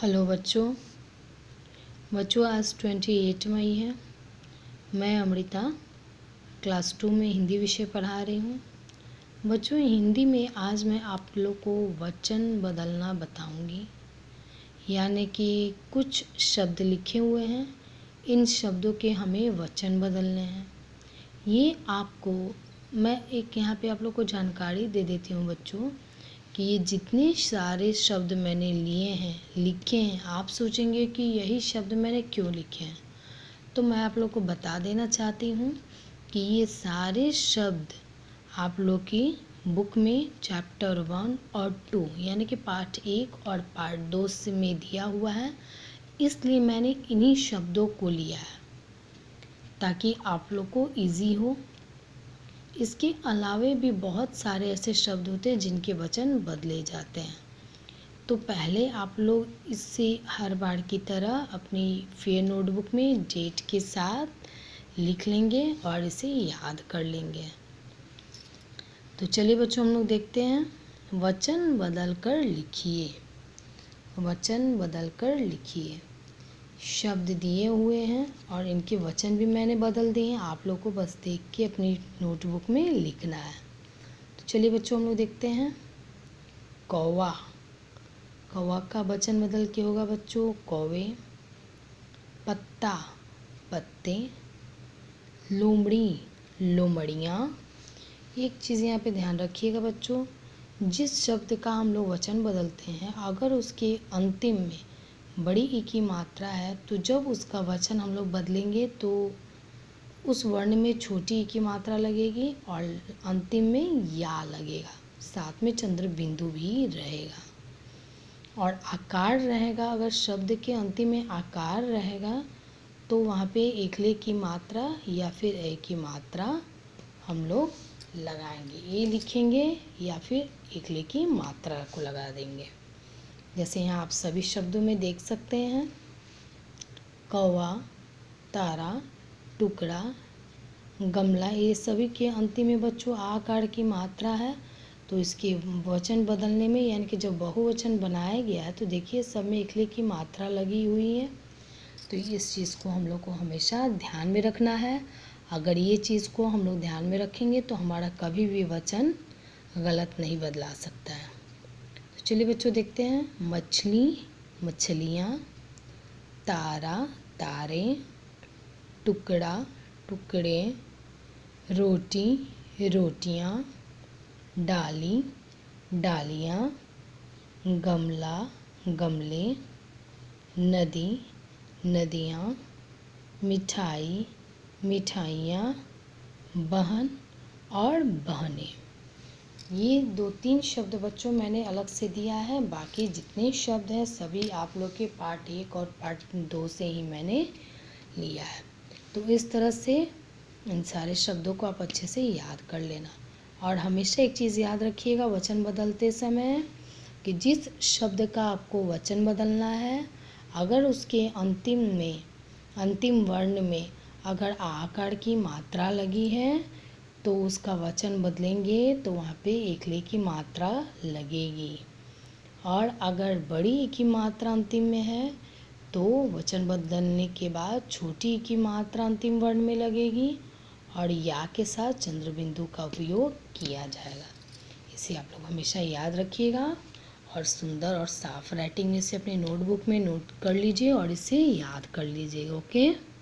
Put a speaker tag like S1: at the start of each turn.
S1: Hello बच्चों आज 28 मई है। मैं अमृता क्लास 2 में हिंदी विषय पढ़ा रही हूँ। बच्चों हिंदी में आज मैं आप लोग को वचन बदलना बताऊँगी, यानी कि कुछ शब्द लिखे हुए हैं, इन शब्दों के हमें वचन बदलने हैं। ये आपको मैं एक यहाँ पे आप लोग को जानकारी दे देती हूँ बच्चों कि ये जितने सारे शब्द मैंने लिए हैं, लिखे हैं, आप सोचेंगे कि यही शब्द मैंने क्यों लिखे हैं, तो मैं आप लोग को बता देना चाहती हूँ कि ये सारे शब्द आप लोग की बुक में चैप्टर 1 और 2 यानी कि पार्ट 1 और पार्ट 2 से में दिया हुआ है, इसलिए मैंने इन्हीं शब्दों को लिया है ताकि आप लोग को ईजी हो। इसके अलावे भी बहुत सारे ऐसे शब्द होते हैं जिनके वचन बदले जाते हैं। तो पहले आप लोग इससे हर बार की तरह अपनी फेयर नोटबुक में डेट के साथ लिख लेंगे और इसे याद कर लेंगे। तो चलिए बच्चों हम लोग देखते हैं। वचन बदल कर लिखिए। वचन बदल कर लिखिए। शब्द दिए हुए हैं और इनके वचन भी मैंने बदल दिए हैं, आप लोग को बस देख के अपनी नोटबुक में लिखना है। तो चलिए बच्चों हम लोग देखते हैं। कौवा, कौवा का वचन बदल के होगा बच्चों कौवे। पत्ता, पत्ते। लोमड़ी, लोमड़ियाँ। एक चीज़ यहाँ पे ध्यान रखिएगा बच्चों, जिस शब्द का हम लोग वचन बदलते हैं अगर उसके अंतिम में बड़ी ई की मात्रा है तो जब उसका वचन हम लोग बदलेंगे तो उस वर्ण में छोटी ई की मात्रा लगेगी और अंतिम में या लगेगा, साथ में चंद्र बिंदु भी रहेगा और आकार रहेगा। अगर शब्द के अंतिम में आकार रहेगा तो वहाँ पे एकले की मात्रा या फिर ए की मात्रा हम लोग लगाएंगे, ए लिखेंगे या फिर एकले की मात्रा को लगा देंगे। जैसे यहाँ आप सभी शब्दों में देख सकते हैं, कौवा, तारा, टुकड़ा, गमला, ये सभी के अंतिम में बच्चों आकार की मात्रा है। तो इसके वचन बदलने में यानी कि जब बहुवचन बनाया गया है तो देखिए सब में एकले की मात्रा लगी हुई है। तो इस चीज़ को हम लोग को हमेशा ध्यान में रखना है। अगर ये चीज़ को हम लोग ध्यान में रखेंगे तो हमारा कभी भी वचन गलत नहीं बदला सकता है। चलिए बच्चों देखते हैं। मछली, मछलियाँ। तारा, तारे। टुकड़ा, टुकड़े। रोटी, रोटियाँ। डाली, डालियाँ। गमला, गमले। नदी, नदियाँ। मिठाई, मिठाइयाँ। बहन और बहनें। ये 2-3 शब्द बच्चों मैंने अलग से दिया है, बाकी जितने शब्द हैं सभी आप लोग के पार्ट 1 और पार्ट 2 से ही मैंने लिया है। तो इस तरह से इन सारे शब्दों को आप अच्छे से याद कर लेना और हमेशा एक चीज़ याद रखिएगा वचन बदलते समय कि जिस शब्द का आपको वचन बदलना है अगर उसके अंतिम वर्ण में अगर आकार की मात्रा लगी है तो उसका वचन बदलेंगे तो वहाँ पे एकले की मात्रा लगेगी और अगर बड़ी ई की मात्रा अंतिम में है तो वचन बदलने के बाद छोटी ई की मात्रा अंतिम वर्ण में लगेगी और या के साथ चंद्र बिंदु का उपयोग किया जाएगा। इसे आप लोग हमेशा याद रखिएगा और सुंदर और साफ राइटिंग में से अपने नोटबुक में नोट कर लीजिए और इसे याद कर लीजिएगा। ओके।